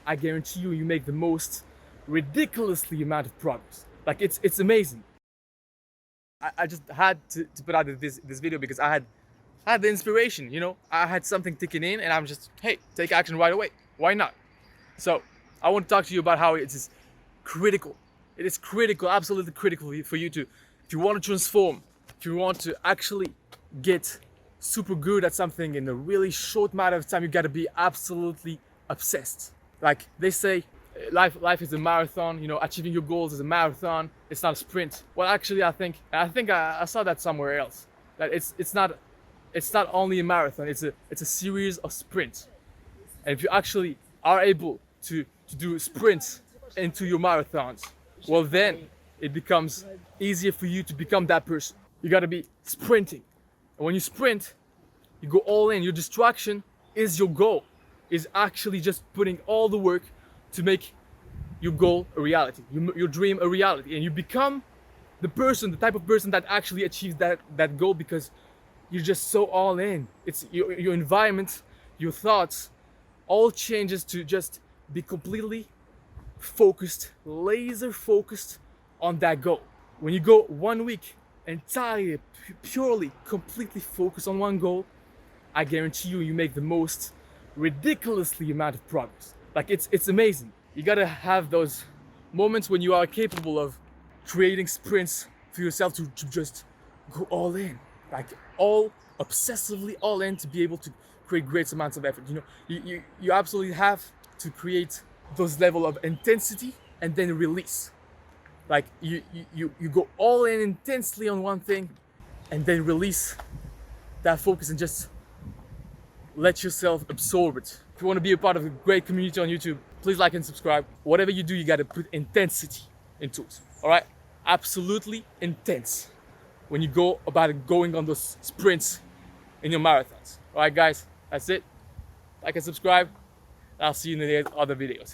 I guarantee you, you make the most ridiculously amount of progress. Like it's amazing. I just had to put out this video because I had the inspiration, you know. I had something ticking in and I'm just, hey, take action right away. Why not? So I want to talk to you about how it is critical. It is critical, absolutely critical for you to, if you want to transform, if you want to actually get super good at something in a really short amount of time, you gotta be absolutely obsessed. Like they say, life is a marathon. You know, achieving your goals is a marathon. It's not a sprint. Well, actually, I think I saw that somewhere else. That it's not only a marathon. It's a series of sprints. And if you actually are able to do sprints into your marathons, well then it becomes easier for you to become that person. You gotta be sprinting. And when you sprint, you go all in. Your distraction is your goal. Is actually just putting all the work to make your goal a reality, your dream a reality. And you become the type of person that actually achieves that goal because you're just so all in. It's your environment, your thoughts, all changes to just be completely focused, laser focused on that goal. When you go 1 week entirely, purely, completely focused on one goal, I guarantee you, you make the most ridiculously amount of progress. Like it's amazing. You gotta have those moments when you are capable of creating sprints for yourself to just go all in, like all obsessively all in to be able to create great amounts of effort. You know, you absolutely have to create those level of intensity and then release. Like you go all in intensely on one thing and then release that focus and just let yourself absorb it. If you want to be a part of a great community on YouTube, please like and subscribe. Whatever you do, you got to put intensity into it. All right? Absolutely intense when you go about it, going on those sprints in your marathons. All right, guys, that's it. Like and subscribe. I'll see you in the other videos.